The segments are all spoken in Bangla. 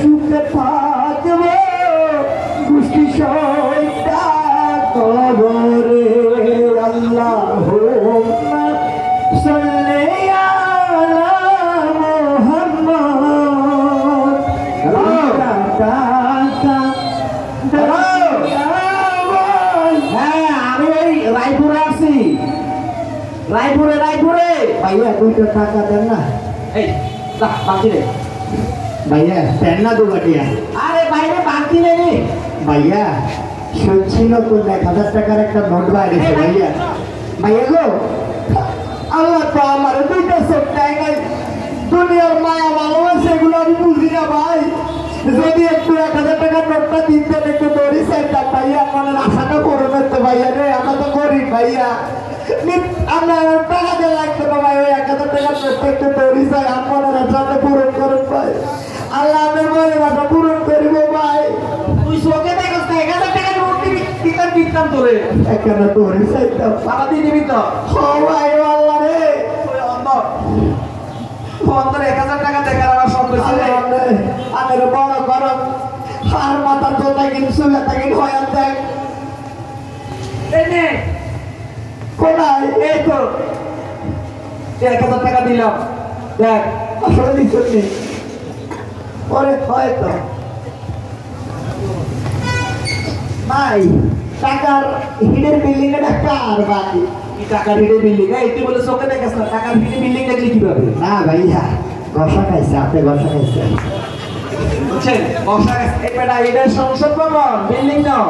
সুখে থাকবো গোষ্ঠী সইটা কবরে আল্লাহুম্মা সাল্লি আলা মুহাম্মদ। হ্যাঁ আমি এই রায়পুরে আছি, রায়পুরে ভাইয়া 2 টাকা দেন না। এই বাকি রে ভাইয়া দেন না 2 টাকা। আরে বাইরে বাকি নেই রে ভাইয়া, শুনছি নতুন 1000 টাকার একটা নোট বাইরেছে ভাইয়া। ভাইয়া গো আল্লাহ তো আমার 2টা চোখ দেয় নাই, দুনিয়ার মায়া ভালোবাসে এগুলো আমি বুঝি না ভাই। যদি একটু 1000 টাকার নোটটা দিতেন একটু দড়ি চাইতাম ভাইয়া, মনের আশাটা পূরণ হতো ভাইয়া রে। আমরা তো গরিব ভাইয়া, আমরা টাকা দিয়ে লাগতো না ভাই। ওই 1000 টাকার নোটটা একটু দড়ি চাই, আপনার আশাটা পূরণ করেন ভাই। আল্লাহ আমার মনের আশা পূরণ করিব ভাই। তুই চোখে দেখছ না 1000 টাকার নোট দিতাম তোরে, এখানে দড়ি চাইতাম বাবা দিয়ে দিবি তো। ও ভাই আল্লাহ রে, অন্তর 1000 টাকা দেখার আমার সন্দেহ ছিল। আমার বড় গরম আর মাথার কোথায় কিন্তু সুলে থাকে হয় দেখ এনে কোনায়। এই তো 1000 টাকা দিলাম, দেখ আসলে দিচ্ছি পরে হয়তো ভাই টাকার হিডের বিল্ডিং এর কার বাকি টাকার হিডের বিল্ডিং। এই তুই বলে চোখে দেখাস না, টাকার হিডের বিল্ডিং দেখলি কিভাবে? না ভাইয়া বসা খাইছে, আপনি বসা খাইছেন বুঝছেন, বসা খাইছে। এই বেটা হিডের সংসদ ভবন বিল্ডিং নাও।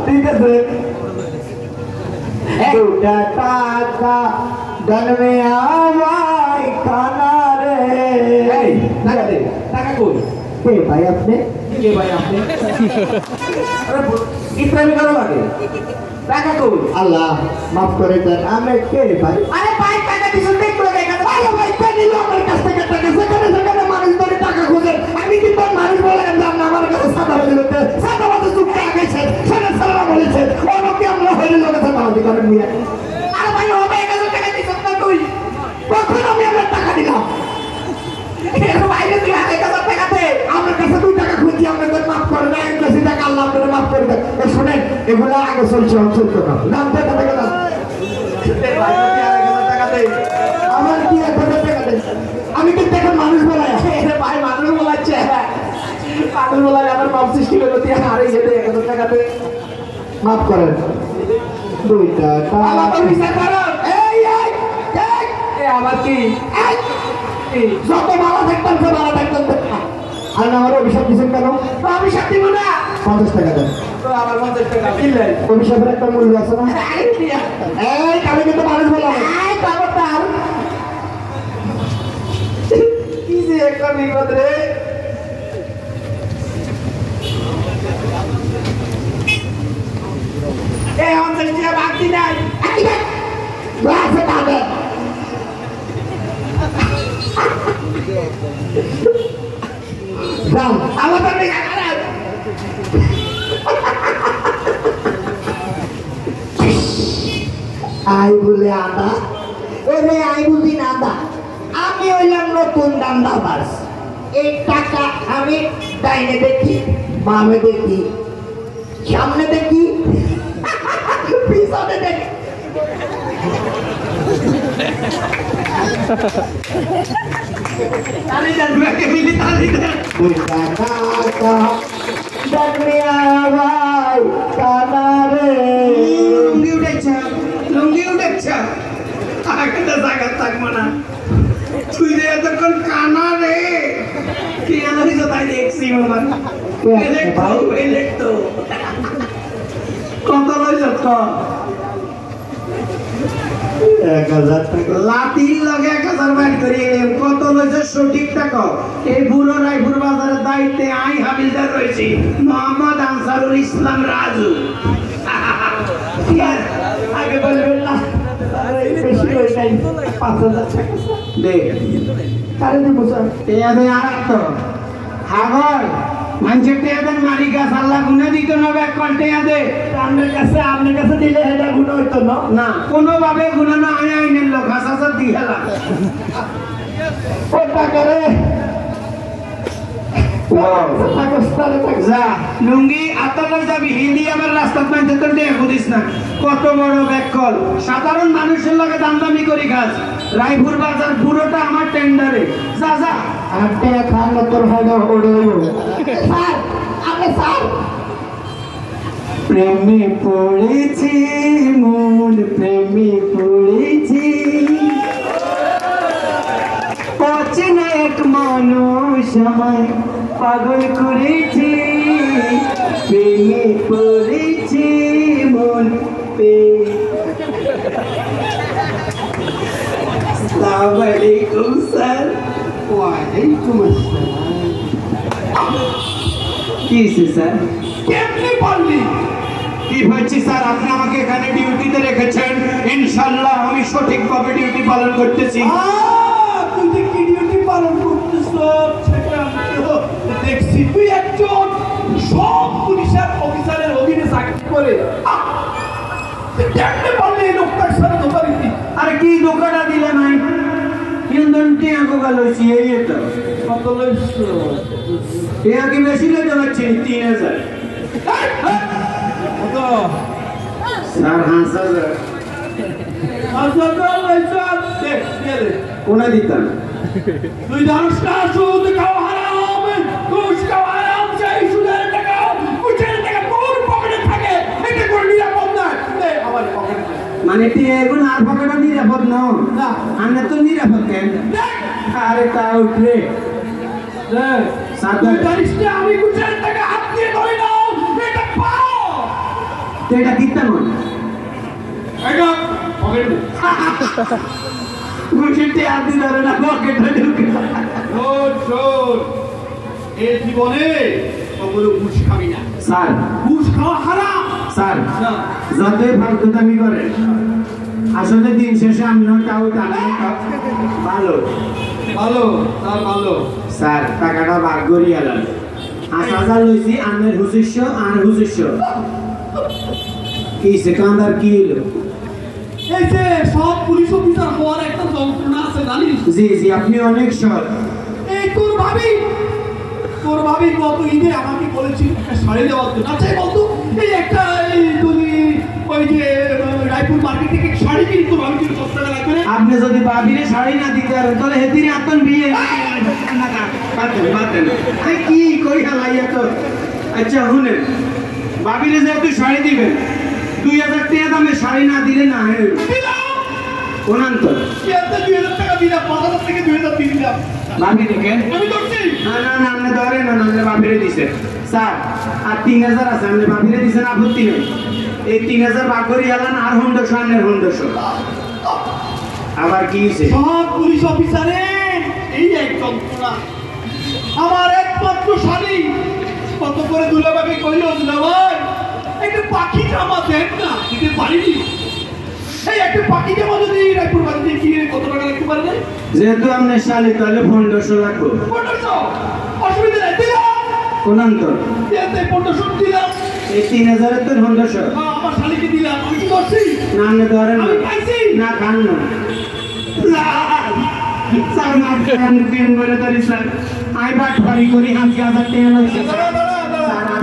ঠিক আছে 2 টাকা দানবে আমায় খানা রে। এই টাকা দে, টাকা কই? কে ভাই আপনি? কে ভাই আপনি? আরে ইসলামি কারো লাগে টাকা কই? আল্লাহ মাফ করে দেন, আমি কে ভাই? আরে ভাই টাকা দিছেন দেখো দেখা। আরে ভাই টাকা নিল আমার কাছ থেকে টাকা, সেখানে মানুষ ধরে টাকা খোঁজে। আমি কিন্তু মানুষ বলে জান না, আমার কাছে সাদা হয়ে গেছে, সাদা বাজে চুপ টাকা গেছে, সেটা সালাম বলেছে ওকে আমরা হইলে লোকে সাদা বাজে করেন নিয়ে। আরে ভাই ও ভাই 1000 টাকা দিছেন না তুই? কখন আমি আপনার টাকা দিলাম? এর বাইরে তুই 1000 টাকা দে, আমার কাছে 2 টাকা খুঁজি, আমাদের মাফ করে দেন। বেশি টাকা আল্লাহ আপনাদের মাফ করে দেন। এই শুনেন এগুলো আগে চলছে চলতো না, নাম টাকা টাকা দাও। টাকা দে, আমার কি 1000 টাকা দে। আমি কিন্তু এখন মানুষ বলাই, ভাই মানুষ বলাচ্ছে, মানুষ বলাই আমার মাপ সৃষ্টি করে তুই হারিয়ে যেতে 1000 টাকা দে, মাফ করেন। 2 টাকা আমার বিচার করো। এই আমার কি যত ভালো থাকতাম সে ভালো থাকতাম। আর আমার অভিশাপ দিচ্ছেন কেন? অভিশাপ দিব না, 50 টাকা দেন। তো আবার 50 টাকা দিলেন, অভিশাপের একটা মূল্য আছে না? এই আমি কিন্তু মানুষ বললাম কি যে একটা বিপদ রে। এই 50 টাকা বাকি নাই আই বলে আদা, ওরে আই বুঝি না আদা। আমি হইলাম নতুন দান্দাবাজ। এই টাকা আমি ডাইনে দেখি, বামে দেখি, সামনে দেখি, পিছনে দেখি। তুই যে এতক্ষণ কানা রে কি তাই দেখছি কত লইছ? 1000 টাকা লাতির লগে 1000 বাইর করি। কত লইছ সঠিক টাকা? এই বুড়ো রায়পুর বাজারের দায়িত্বে আই হাবিলদার রয়েছি, মোহাম্মদ আনসারুল ইসলাম রাজু। আগে বলবেন না বেশি হয়ে যায়, 5000 টাকা দে কারে দিব স্যার? টেয়াদে আর তো হাগর মানুষের টেয়াদের মারি গাছ আল্লাহ গুণা দিত না। ব্যাক কন্টে দে আপনার কাছে দিলে এটা গুণ হইতো না, কোনোভাবে গুণা না। আইনের লোক হাসাসার দিয়ে ও টাকা রে লুঙ্গি আতালে যাবি হিন্দি আমার রাস্তার মাঝে তো দেখো দিস না কত বড় ব্যাককল সাধারণ মানুষের লগে দামদামি করি খাস রায়পুর বাজার পুরোটা আমার টেন্ডারে যা যা আটে খান তোর হলো ওড়ইও স্যার আপনি স্যার প্রেমে পড়েছি মন প্রেমে পড়েছি অচেনা এক মানুষ আমায় পাগল করেছি প্রেমে পড়েছি মন আসসালামু আলাইকুম স্যার ওয়ালাইকুম আসসালাম কি স্যার কেমনে পারলি কি হয়েছে স্যার আপনি আমাকে এখানে ডিউটিতে রেখেছেন ইনশাআল্লাহ আমি সঠিকভাবে ডিউটি পালন করতেছি তুই কি ডিউটি পালন করতেছ সেটা আমি তো দেখছি তুই একজন সব পুলিশের অফিসারের অধীনে চাকরি করে কেমনে পারলি এই লোকটার সাথে ধোকা দিতি আরে কি ধোকাটা দিলে নাই কিন্দনটি আগো গেল এই তো কত লইছো এ কি বেশি লইতে পারছেন 3000 কত স্যার 5000 5000 লইছো দেখ দে কোনা দিতাম তুই জানিস না সুদ খাওয়া হারাম ঘুষ খাওয়া হারাম চাই সুদের টাকা ঘুষের টাকা তোর পকেটে থাকে এটা কোন নিরাপদ না দে আমার পকেটে মানে তুই এখন আর পকেটে নিরাপদ না না আমি তো নিরাপদ কেন আরে তা উঠরে দেখ সাদা জানিস না আমি ঘুষের টাকা হাত দিয়ে ধরে নাও এটা পাও এটা দিতাম এটা পকেটে ঘুষিতে আদি ধরে না পকেটে ঢুকে শোন এই জীবনে কখনো ঘুষ খাবি না স্যার ঘুষ খাওয়া হারাম স্যার যতই ফালতুদামি করে আসলে দিন শেষে আমিও তাও ভালো ভালো স্যার ভালো স্যার টাকাটা বার করি এলাম 5000 লইছি আনের হুজুরশো আর হুজুরশো কি সেকান্দার কি হলো এই যে সব পুলিশ অফিসার হওয়ার একটা যন্ত্রণা আছে জানিস জি জি আপনি অনেক সৎ এই তোর ভাবি কত ঈদে আমাকে বলেছিল একটা শাড়ি দেওয়ার জন্য আচ্ছা বলতো এই একটা তুমি ওই যে রায়পুর মার্কেট থেকে শাড়ি কিনে তোর ভাবি কিনে 100 টাকা লাগবে আপনি যদি ভাবিরে শাড়ি না দিতে পারেন তাহলে হেতিরে আপন বিয়ে না বাতেন আরে কি কই হালাইয়া তো আচ্ছা শুনেন ভাবিরে যে তুই শাড়ি দিবেন 2000 টাকা দামে শাড়ি না দিলে না কোনান্তর 2000 টাকা দিলাম 5000 থেকে 2000 দিলাম ভাবি দেখেন আমি করছি না না আপনি ধরে না আপনি ভাবিরে দিছেন স্যার আর 3000 আছে আপনি ভাবিরে দিছেন আপত্তি নেই এই 3000 ভাগ করে গেলেন আর 100 আনের 100 আবার কি হইছে সব পুলিশ অফিসারের এই এক যন্ত্রণা আমার একমাত্র শালী কত করে দুলাভাবে কইলো দুলাভাই একটা পাখি জামা দেন না দিতে পারিনি এই একটা পাখি জামা যদি রায়পুর বাড়িতে কিনে কত টাকা লাগতে পারবে যেহেতু আপনি শালী তাহলে 1500 লাগবে 1500 অসুবিধা নাই দিলাম কোনান্তর এতে 1500 দিলাম এই 3000 এর তো 1500 হ্যাঁ আমার শালীকে দিলাম আমি কি করছি না আপনি ধরেন আমি পাইছি না খান না স্যার না আপনি দিন বলে ধরি স্যার আই বাট ভারী করি আমি 1000 টাকা লইছি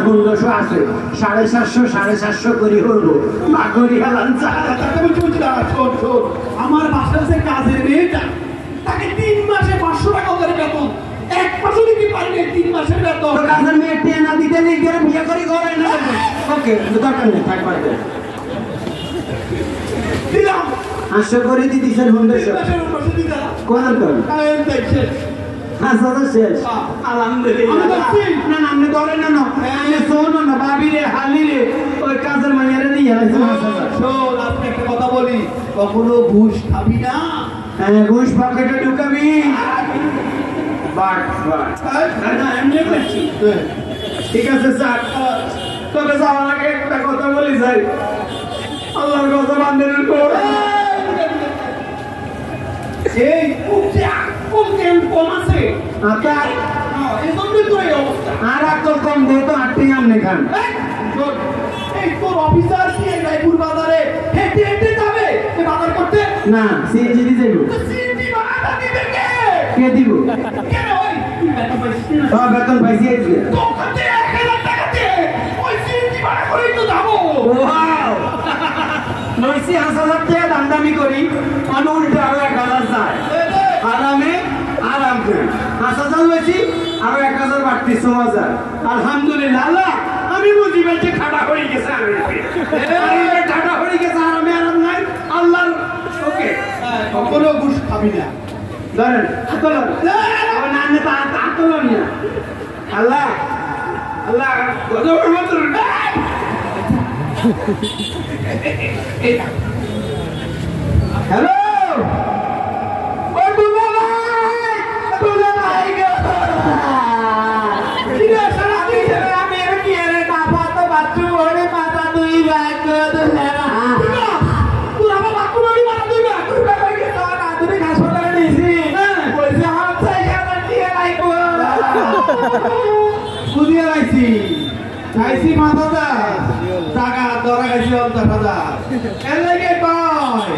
1500 আছে 750 750 করি হইব বাগরি হালান তাকে বলছি আমার বাসার যে কাজের মেয়েটা তাকে 3 মাসে 500 টাকা করে বেতন এক মাসও দিতে পারবে 3 মাসের বেতন তো কাজের মেয়েটা না দিতে নেই গেলে বিয়ে করি ঘরে না ওকে দরকার নেই থাক পারবে দিলাম আশা করে দিতেছেন 100 কোন কোন দেখছেন শেষ আলহামদুলিল্লাহ না না আপনি ধরেন না না শোনো না ভাবিরে হালিরে ওই কাজের মাইয়ারে দিয়ে শোন আপনি একটা কথা বলি কখনো ঘুষ খাবি না হ্যাঁ ঘুষ পকেটে ঢুকাবি ঠিক আছে স্যার তবে যাওয়ার আগে একটা কথা বলি যাই আল্লাহর কথা বান্ধেন এই কম আছে আর আকল কম দিয়ে তো আটটি আমনে খান এই তোর অফিসার কি রায়পুর বাজারে হেঁটে হেঁটে যাবে বাজার করতে না সিএনজি দিয়ে যাইব সিএনজি ভাড়া দিবে কে কে দিব কেন ওই বেতন পাইছিস না তোমার বেতন পাইছি আজকে তো খাতে 1000 টাকা দে ওই সিএনজি ভাড়া করে তো যাবো ওয়াও নইছি 5000 টাকা দামদামি করি আর উল্টে আরো 1000 যায় আরামে আরাম করে 5000 লইছি আরো 1000 বাড়তি 6000 আলহামদুলিল্লাহ আল্লাহ আমি বুঝি বেঁচে ঠাডা হয়ে গেছে আমি ঠাডা হয়ে গেছে আরামে আরাম নাই আল্লাহর ওকে কোনো ঘুষ খাবি না ধরেন আতলন আমার নামে তো আতলন না আল্লাহ আল্লাহ গজবের মতো হ্যালো ও দুলা ভাই গো কি রে সারা দিন আমি এর কি এর কাপা তো বাচ্চু ওরে মাথা দুই ভাগ দুলা তুই আমার বাচ্চু ওরে মাথা দুই ভাগ তুই ভাই কে তো না তুমি হাসপাতালে নিছি কইছে হাত জায়গা দিয়ে লাইবো বুঝিয়ে লাইছি খাইছি মাথাটা টাকা ধরা খাইছি অন্তটা এর লাগে কয়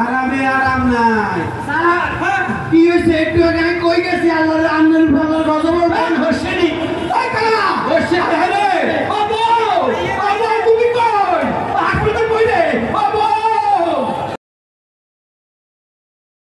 আরামে আরাম নাই কি হয়েছে একটু আগে আমি কই গেছি আল্লাহর আন্নার ভালো গজব হচ্ছে নি ওই কালা হচ্ছে